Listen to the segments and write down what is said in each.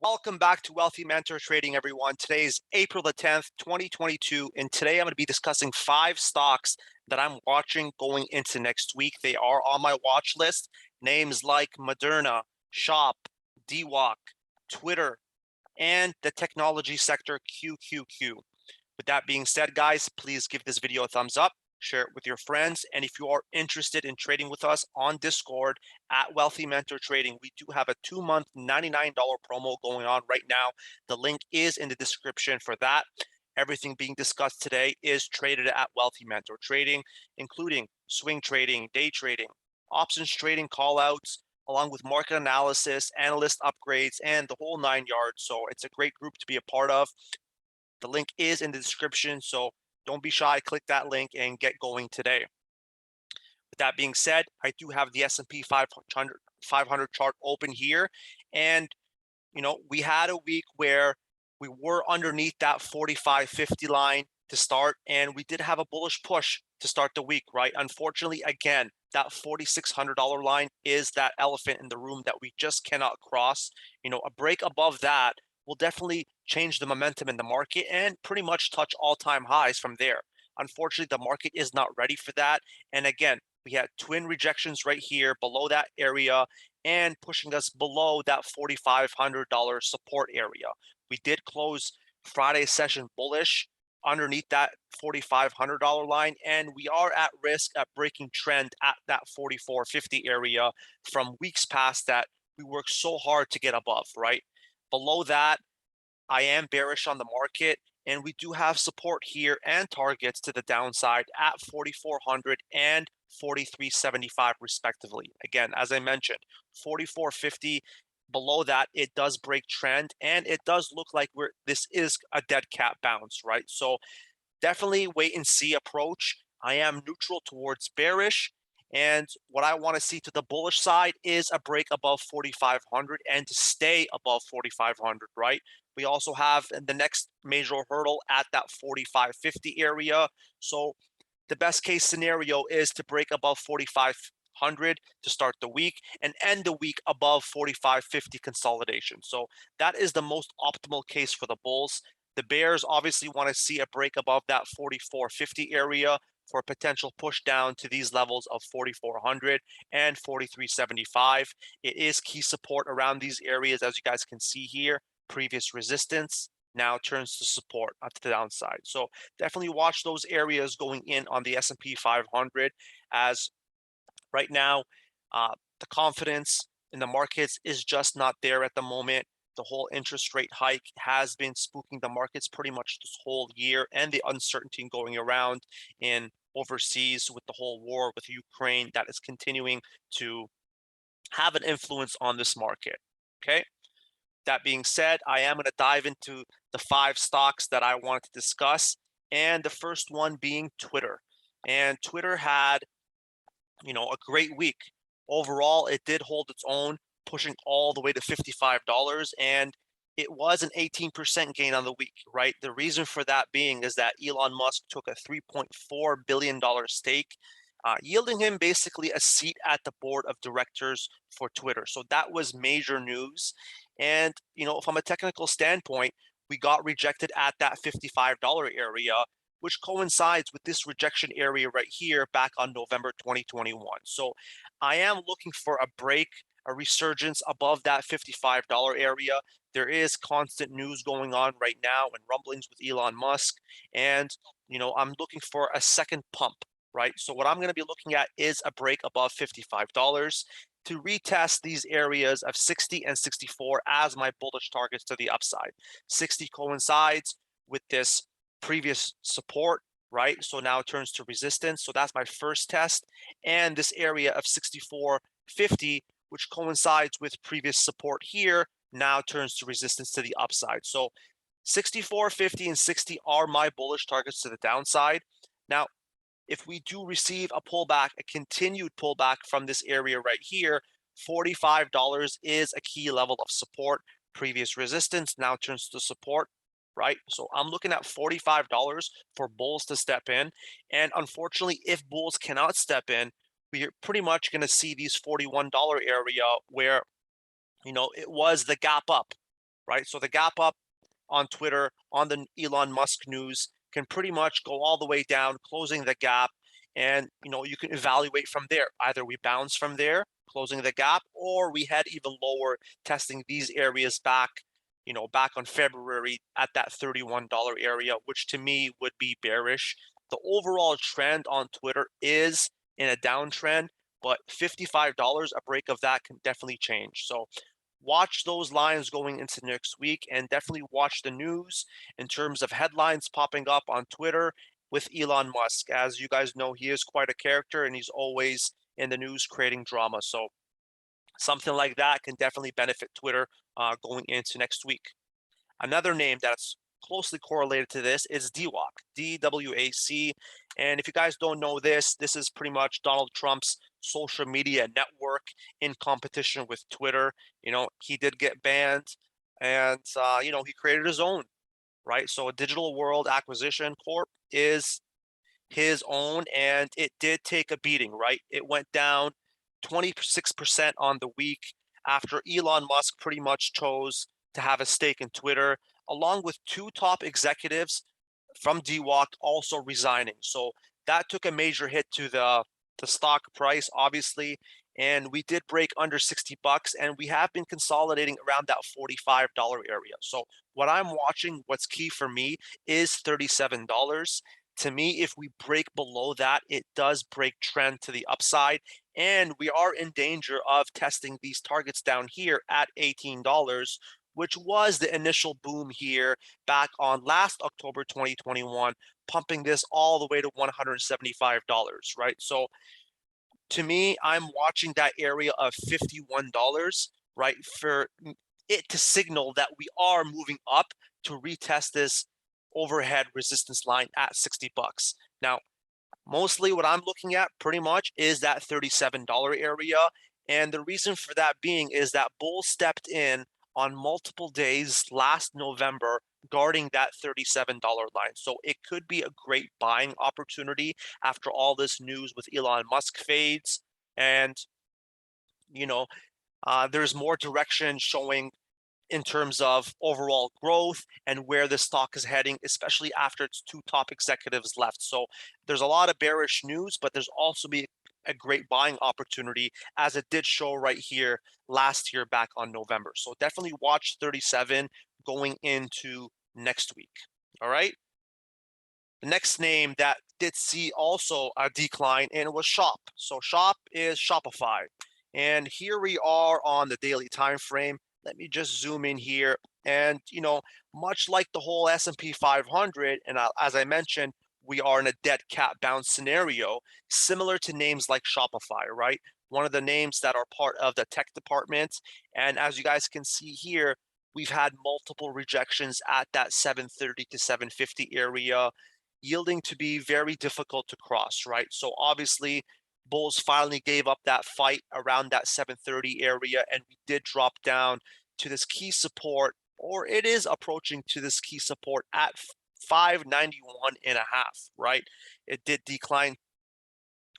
Welcome back to Wealthy Mentor Trading, everyone. Today is April the 10th, 2022, and today I'm going to be discussing 5 stocks that I'm watching going into next week. They are on my watch list. Names like Moderna, Shop, DWAC, Twitter, and the technology sector QQQ. With that being said, guys, please give this video a thumbs up, share it with your friends, and if you are interested in trading with us on Discord at Wealthy Mentor Trading, we do have a 2-month $99 promo going on right now. The link is in the description for that. Everything being discussed today is traded at Wealthy Mentor Trading, including swing trading, day trading, options trading, callouts, along with market analysis, analyst upgrades, and the whole 9 yards. So it's a great group to be a part of. The link is in the description, so don't be shy. Click that link and get going today. With that being said, I do have the S&P 500 chart open here, and we had a week where we were underneath that 45.50 line to start, and we did have a bullish push to start the week, right? Unfortunately, again, that $4,600 line is that elephant in the room that we just cannot cross. A break above that will definitely change the momentum in the market and pretty much touch all-time highs from there. Unfortunately, the market is not ready for that. And again, we had twin rejections right here below that area and pushing us below that $4,500 support area. We did close Friday's session bullish underneath that $4,500 line, and we are at risk at breaking trend at that 44.50 area from weeks past that we worked so hard to get above, right? Below that, I am bearish on the market, and we do have support here and targets to the downside at 4,400 and 43.75 respectively. Again, as I mentioned, 44.50. Below that, it does break trend, and it does look like this is a dead cat bounce, right? So definitely wait and see approach. I am neutral towards bearish, and what I want to see to the bullish side is a break above 4,500 and to stay above 4,500, right? We also have the next major hurdle at that 45.50 area. So the best case scenario is to break above 4,500 to start the week and end the week above 45.50 consolidation. So that is the most optimal case for the bulls. The bears obviously want to see a break above that 44.50 area for a potential push down to these levels of 4,400 and 43.75. It is key support around these areas, as you guys can see here. Previous resistance now turns to support to the downside. So definitely watch those areas going in on the S&P 500, as right now the confidence in the markets is just not there at the moment. The whole interest rate hike has been spooking the markets pretty much this whole year, and the uncertainty going around in overseas with the whole war with Ukraine that is continuing to have an influence on this market. Okay. That being said, I am going to dive into the 5 stocks that I wanted to discuss, and the first one being Twitter. And Twitter had, a great week. Overall, it did hold its own, pushing all the way to $55, and it was an 18% gain on the week, right? The reason for that being is that Elon Musk took a $3.4 billion stake, yielding him basically a seat at the board of directors for Twitter. So that was major news. And, from a technical standpoint, we got rejected at that $55 area, which coincides with this rejection area right here back on November 2021. So I am looking for a break, a resurgence above that $55 area. There is constant news going on right now and rumblings with Elon Musk. And, I'm looking for a second pump, right? So what I'm going to be looking at is a break above $55 to retest these areas of 60 and 64 as my bullish targets to the upside. 60 coincides with this previous support, right? So now it turns to resistance. So that's my first test. And this area of 64.50, which coincides with previous support here, now turns to resistance to the upside. So 64.50 and 60 are my bullish targets to the downside. Now, if we do receive a pullback, a continued pullback from this area right here, $45 is a key level of support. Previous resistance now turns to support, right? So I'm looking at $45 for bulls to step in. And unfortunately, if bulls cannot step in, we're pretty much going to see these $41 area where, it was the gap up, right? So the gap up on Twitter on the Elon Musk news can pretty much go all the way down, closing the gap. And you can evaluate from there. Either we bounce from there, closing the gap, or we head even lower, testing these areas back, back on February at that $31 area, which to me would be bearish. The overall trend on Twitter is in a downtrend, but $55, a break of that can definitely change. So watch those lines going into next week, and definitely watch the news in terms of headlines popping up on Twitter with Elon Musk. As you guys know, he is quite a character and he's always in the news creating drama. So something like that can definitely benefit Twitter going into next week. Another name that's closely correlated to this is DWAC, DWAC. And if you guys don't know this, this is pretty much Donald Trump's social media network in competition with Twitter. He did get banned, and he created his own, right? So a Digital World Acquisition Corp is his own, and it did take a beating, right? It went down 26% on the week after Elon Musk pretty much chose to have a stake in Twitter, along with two top executives from DWAC also resigning. So that took a major hit to the stock price, obviously. And we did break under 60 bucks, and we have been consolidating around that $45 area. So what I'm watching, what's key for me is $37. To me, if we break below that, it does break trend to the upside, and we are in danger of testing these targets down here at $18, which was the initial boom here back on last October 2021, pumping this all the way to $175, right? So to me, I'm watching that area of $51, right, for it to signal that we are moving up to retest this overhead resistance line at 60 bucks. Now, mostly what I'm looking at pretty much is that $37 area. And the reason for that being is that bull stepped in on multiple days last November guarding that $37 line. So it could be a great buying opportunity after all this news with Elon Musk fades. And, you know, there's more direction showing in terms of overall growth and where the stock is heading, especially after its two top executives left. So there's a lot of bearish news, but there's also be a great buying opportunity, as it did show right here last year back on November. So definitely watch 37 going into next week. All right. The next name that did see also a decline, and it was Shop. So Shop is Shopify. And here we are on the daily time frame. Let me just zoom in here. And, much like the whole S&P 500, and as I mentioned, we are in a dead cat bounce scenario, similar to names like Shopify, right? One of the names that are part of the tech department. And as you guys can see here, we've had multiple rejections at that 730 to 750 area, yielding to be very difficult to cross, right? So obviously, bulls finally gave up that fight around that 730 area, and we did drop down to this key support, or it is approaching to this key support at 591.5, right? It did decline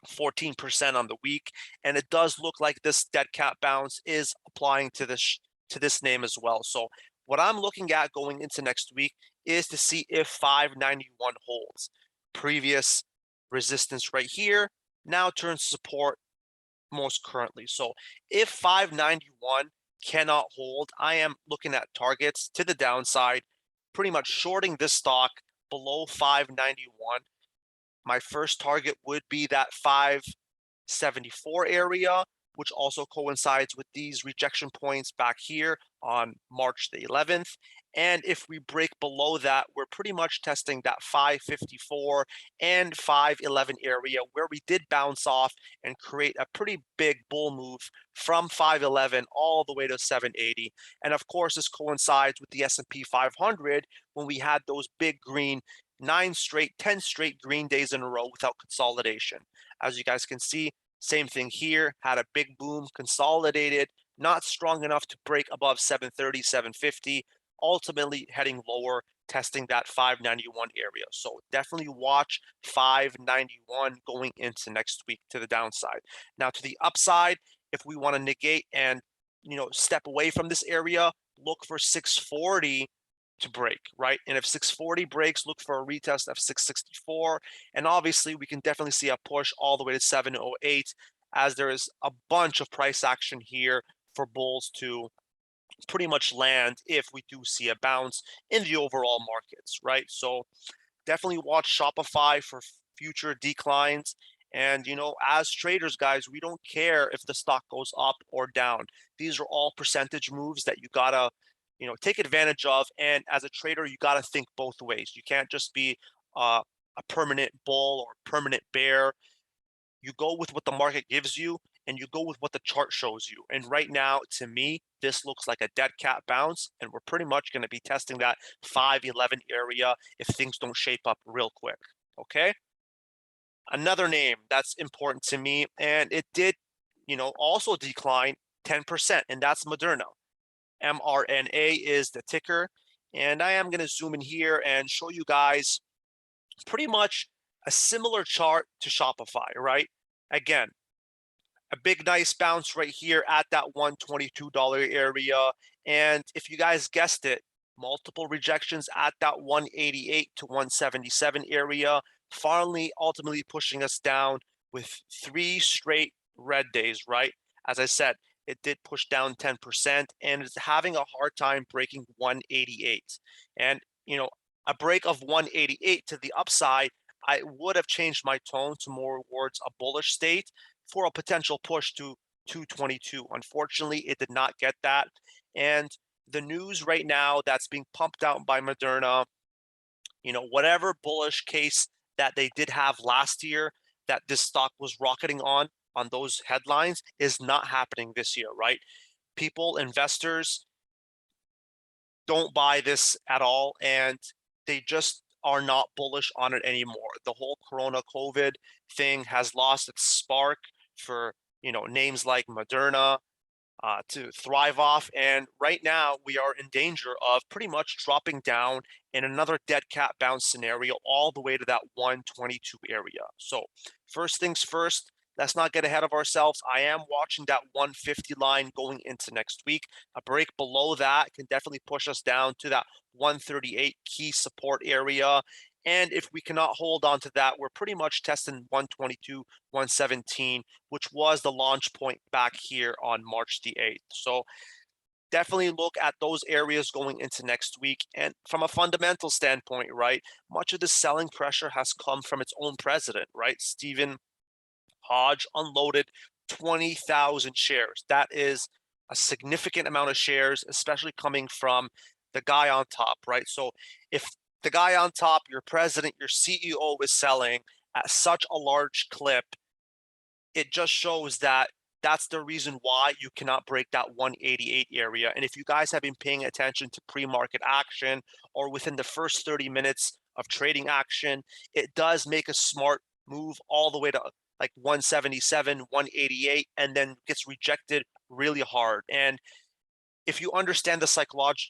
14% on the week, and it does look like this dead cat bounce is applying to this name as well. So what I'm looking at going into next week is to see if 591 holds. Previous resistance right here now turns support most currently. So if 591 cannot hold, I am looking at targets to the downside, pretty much shorting this stock below 591. My first target would be that 574 area, which also coincides with these rejection points back here on March the 11th. And if we break below that, we're pretty much testing that 554 and 511 area, where we did bounce off and create a pretty big bull move from 511 all the way to 780. And of course, this coincides with the S&P 500 when we had those big green 10 straight green days in a row without consolidation. As you guys can see, same thing here, had a big boom, consolidated, not strong enough to break above 730, 750, ultimately heading lower, testing that 591 area. So definitely watch 591 going into next week to the downside. Now to the upside, if we want to negate and step away from this area, look for 640 to break, right? And if 640 breaks, look for a retest of 664. And obviously, we can definitely see a push all the way to 708, as there is a bunch of price action here for bulls to pretty much land if we do see a bounce in the overall markets, right? So definitely watch Shopify for future declines. And, as traders, guys, we don't care if the stock goes up or down. These are all percentage moves that you gotta, take advantage of. And as a trader, you gotta think both ways. You can't just be a permanent bull or permanent bear. You go with what the market gives you, and you go with what the chart shows you. And right now, to me, this looks like a dead cat bounce, and we're pretty much going to be testing that 511 area if things don't shape up real quick. Okay. Another name that's important to me, and it did, also decline 10%, and that's Moderna. MRNA is the ticker. And I am going to zoom in here and show you guys pretty much a similar chart to Shopify, right? Again, a big nice bounce right here at that $122 area. And if you guys guessed it, multiple rejections at that 188 to 177 area, finally ultimately pushing us down with 3 straight red days, right? As I said, it did push down 10% and is having a hard time breaking 188. And, a break of 188 to the upside, I would have changed my tone to more towards a bullish state for a potential push to 222. Unfortunately, it did not get that. And the news right now that's being pumped out by Moderna, whatever bullish case that they did have last year that this stock was rocketing on those headlines is not happening this year, right? People, investors don't buy this at all, and they just are not bullish on it anymore. The whole Corona COVID thing has lost its spark for names like Moderna to thrive off. And right now we are in danger of pretty much dropping down in another dead cat bounce scenario all the way to that 122 area. So first things first, let's not get ahead of ourselves. I am watching that 150 line going into next week. A break below that can definitely push us down to that 138 key support area. And if we cannot hold on to that, we're pretty much testing 122, 117, which was the launch point back here on March the 8th. So definitely look at those areas going into next week. And from a fundamental standpoint, right, much of the selling pressure has come from its own president, right? Stephen Hoge unloaded 20,000 shares. That is a significant amount of shares, especially coming from the guy on top, right? So if the guy on top, your president, your CEO is selling at such a large clip, it just shows that that's the reason why you cannot break that 188 area. And if you guys have been paying attention to pre-market action or within the first 30 minutes of trading action, it does make a smart move all the way to like 177, 188, and then gets rejected really hard. And if you understand the psychological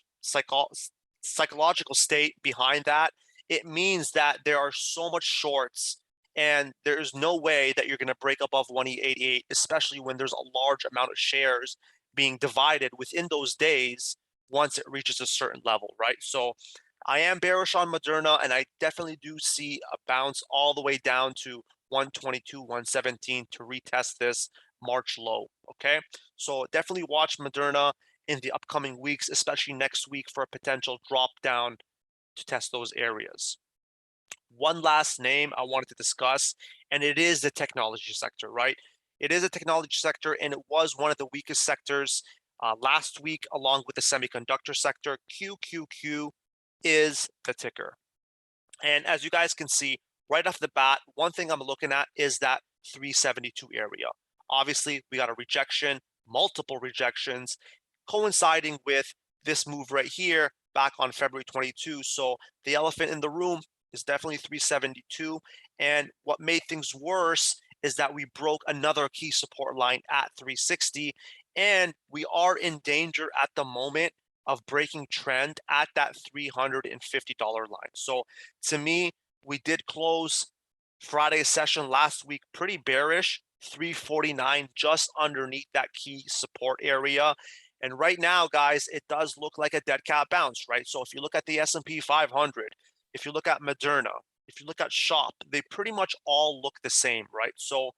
state behind that, it means that there are so much shorts and there's no way that you're going to break above 188, especially when there's a large amount of shares being divided within those days once it reaches a certain level, right? So I am bearish on Moderna, and I definitely do see a bounce all the way down to 122, 117 to retest this March low, okay? So definitely watch Moderna in the upcoming weeks, especially next week, for a potential drop down to test those areas. One last name I wanted to discuss, and it is the technology sector, right? It is a technology sector, and it was one of the weakest sectors last week, along with the semiconductor sector. QQQ is the ticker. And as you guys can see, right off the bat, one thing I'm looking at is that 372 area. Obviously, we got a rejection, multiple rejections, coinciding with this move right here back on February 22. So the elephant in the room is definitely 372. And what made things worse is that we broke another key support line at 360. And we are in danger at the moment of breaking trend at that $350 line. So to me, we did close Friday's session last week pretty bearish, 349, just underneath that key support area. And right now, guys, it does look like a dead cat bounce, right? So if you look at the S&P 500, if you look at Moderna, if you look at Shop, they pretty much all look the same, right? So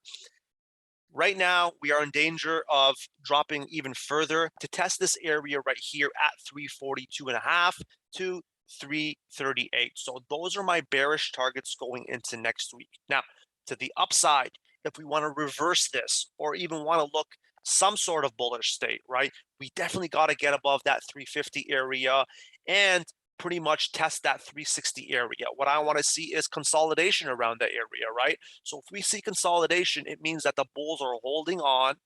right now, we are in danger of dropping even further to test this area right here at 342.5 to 338. So those are my bearish targets going into next week. Now, to the upside, if we want to reverse this or even want to look some sort of bullish state, right? We definitely got to get above that 350 area and pretty much test that 360 area. What I want to see is consolidation around that area, right? So if we see consolidation, it means that the bulls are holding on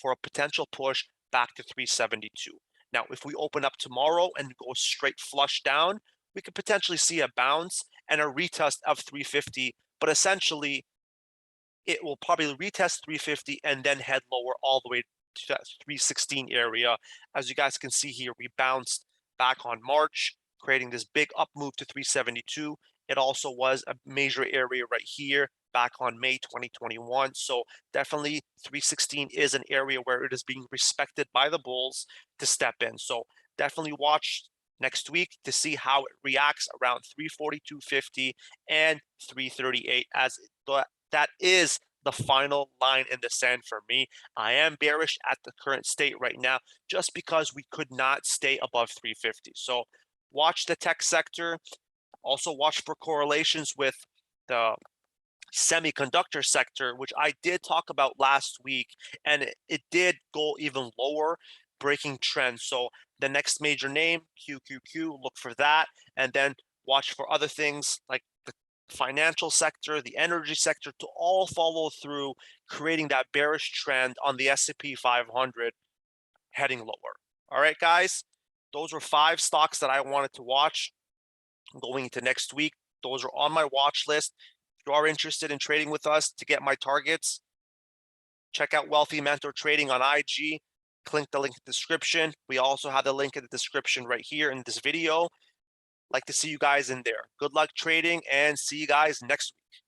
for a potential push back to 372. Now, if we open up tomorrow and go straight flush down, we could potentially see a bounce and a retest of 350, but essentially it will probably retest 350 and then head lower all the way to that 316 area. As you guys can see here, we bounced back on March, creating this big up move to 372. It also was a major area right here back on May 2021. So definitely 316 is an area where it is being respected by the bulls to step in. So definitely watch next week to see how it reacts around 342.50 and 338, as that is the final line in the sand for me. I am bearish at the current state right now just because we could not stay above 350. So watch the tech sector. Also watch for correlations with the semiconductor sector, which I did talk about last week, and it did go even lower, breaking trends. So the next major name, QQQ, look for that, and then watch for other things like the financial sector, the energy sector, to all follow through, creating that bearish trend on the S&P 500 heading lower. All right, guys, those were 5 stocks that I wanted to watch going into next week. Those are on my watch list. If you are interested in trading with us to get my targets, check out Wealthy Mentor Trading on IG. Click the link in the description. We also have the link in the description right here in this video. Like to see you guys in there. Good luck trading and see you guys next week.